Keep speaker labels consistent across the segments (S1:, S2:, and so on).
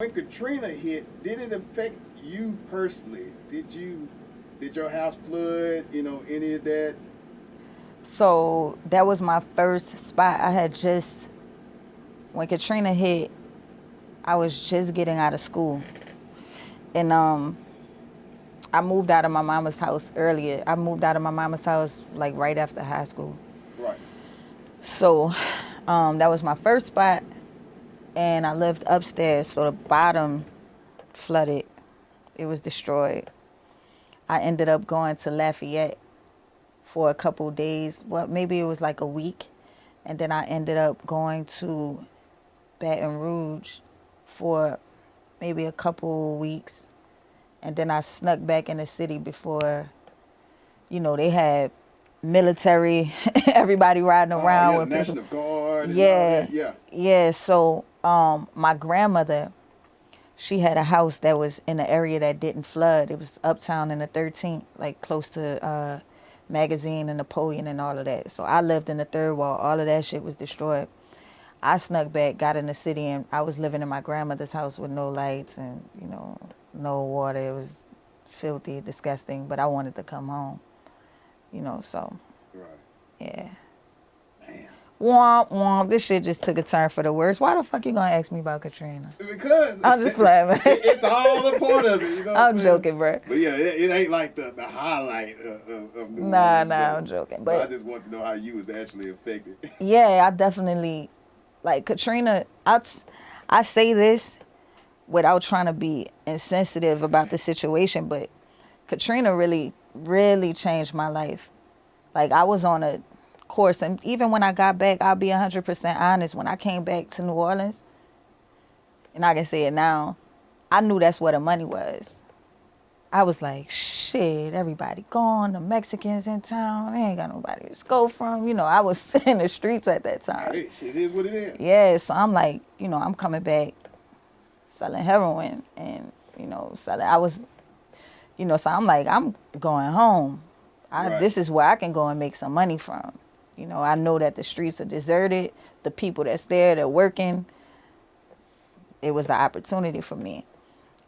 S1: When Katrina hit, did it affect you personally? Did your house flood? Any of that?
S2: So that was my first spot. I had just, when Katrina hit, I was just getting out of school. And I moved out of my mama's house earlier. I moved out of my mama's house like right after high school.
S1: Right.
S2: So that was my first spot. And I lived upstairs. So the bottom flooded. It was destroyed. I ended up going to Lafayette for a couple days. Well, maybe it was like a week. And then I ended up going to Baton Rouge for maybe a couple weeks. And then I snuck back in the city before, they had military, everybody riding around
S1: Yeah,
S2: with
S1: National Guard and all
S2: yeah,
S1: that. Yeah.
S2: yeah. So my grandmother, she had a house that was in an area that didn't flood. It was uptown in the 13th, like close to Magazine and Napoleon and all of that. So I lived in the third wall. All of that shit was destroyed. I snuck back, got in the city, and I was living in my grandmother's house with no lights and, no water. It was filthy, disgusting, but I wanted to come home, so,
S1: Right.
S2: yeah.
S1: Man.
S2: Womp, womp. This shit just took a turn for the worse. Why the fuck you gonna ask me about Katrina?
S1: Because
S2: I'm just playing, man.
S1: it's all a part of it.
S2: I'm joking, bro.
S1: But yeah, it ain't like the highlight of New
S2: Nah,
S1: Orleans.
S2: I'm joking.
S1: I
S2: But
S1: just want to know how you was actually affected.
S2: yeah, I definitely, like Katrina, I say this without trying to be insensitive about the situation, but Katrina really, really changed my life. Like, I was on a course, and even when I got back, I'll be 100% honest. When I came back to New Orleans, and I can say it now, I knew that's where the money was. I was like, shit, everybody gone. The Mexicans in town. They ain't got nobody to go from. I was in the streets at that time.
S1: Hey, it is what it is.
S2: Yeah, so I'm like, I'm coming back selling heroin and, selling. I was, so I'm like, I'm going home.
S1: Right.
S2: This is where I can go and make some money from. I know that the streets are deserted. The people that's there, they're working. It was an opportunity for me.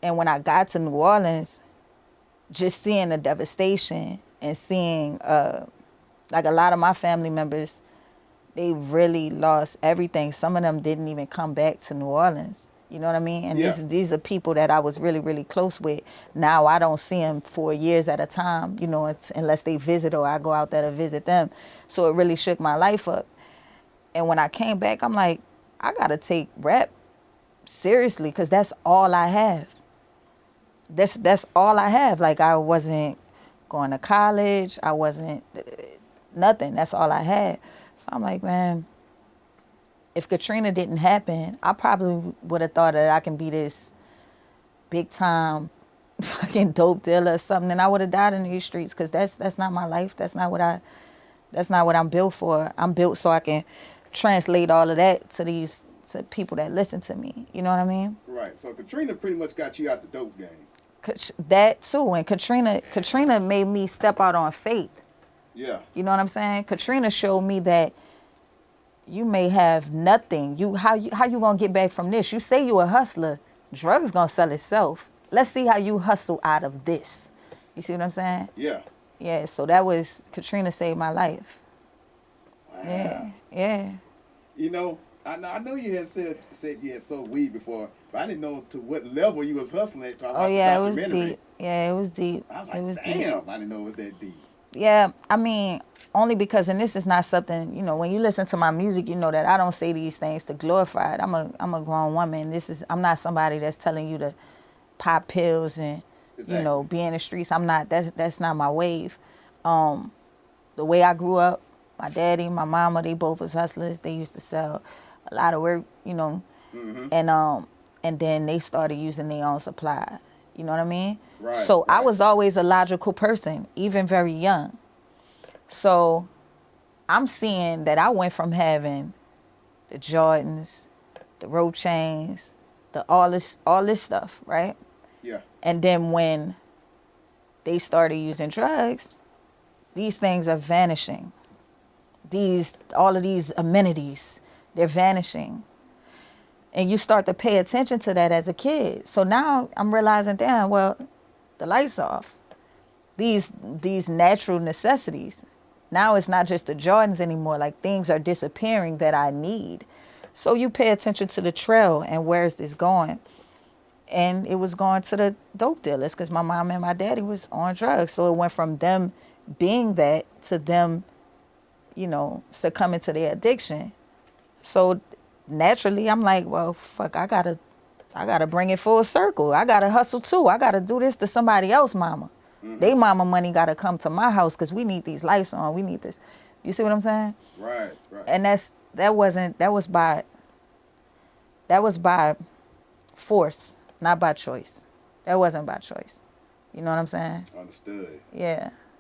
S2: And when I got to New Orleans, just seeing the devastation and seeing, like a lot of my family members, they really lost everything. Some of them didn't even come back to New Orleans. You know what I mean? And
S1: Yeah.
S2: these are people that I was really, really close with. Now I don't see them for years at a time, unless they visit or I go out there to visit them. So it really shook my life up. And when I came back, I'm like, I got to take rap seriously because that's all I have. That's all I have. Like, I wasn't going to college. I wasn't nothing. That's all I had. So I'm like, man, if Katrina didn't happen, I probably would have thought that I can be this big time fucking dope dealer or something, and I would have died in these streets because that's not my life. That's not what I'm built for. I'm built so I can translate all of that to people that listen to me. You know what I mean?
S1: Right. So Katrina pretty much got you out the dope game.
S2: That too. And Katrina made me step out on faith.
S1: Yeah.
S2: You know what I'm saying? Katrina showed me that you may have nothing. How you gonna get back from this? You say you a hustler. Drugs gonna sell itself. Let's see how you hustle out of this. You see what I'm saying?
S1: Yeah.
S2: Yeah. So that was Katrina saved my life.
S1: Wow.
S2: Yeah. Yeah.
S1: I know you had said you had sold weed before, but I didn't know to what level you was hustling at.
S2: Oh yeah, it was deep. Yeah, it was deep.
S1: I was like,
S2: it was
S1: damn,
S2: deep.
S1: I didn't know it was that deep.
S2: Yeah, I mean, only because, and this is not something, when you listen to my music, you know that I don't say these things to glorify it. I'm a grown woman. I'm not somebody that's telling you to pop pills and,
S1: Exactly.
S2: be in the streets. I'm not, that's not my wave. The way I grew up, my daddy, my mama, they both was hustlers. They used to sell a lot of work,
S1: Mm-hmm.
S2: and then they started using their own supply. You know what I mean?
S1: Right.
S2: So I
S1: right.
S2: was always a logical person, even very young. So I'm seeing that I went from having the Jordans, the rope chains, all this stuff, right?
S1: Yeah.
S2: And then when they started using drugs, these things are vanishing. All of these amenities, they're vanishing. And you start to pay attention to that as a kid. So now I'm realizing, damn, well, the lights off. These natural necessities. Now it's not just the Jordans anymore. Like, things are disappearing that I need. So you pay attention to the trail and where's this going. And it was going to the dope dealers because my mom and my daddy was on drugs. So it went from them being that to them, you know, succumbing to their addiction. So naturally, I'm like, well, fuck, I gotta bring it full circle. I gotta hustle too. I gotta do this to somebody else, mama. They mama money gotta come to my house because we need these lights on. We need this. You see what I'm saying?
S1: Right, right.
S2: And that was by force, not by choice. That wasn't by choice. You know what I'm saying?
S1: Understood.
S2: Yeah.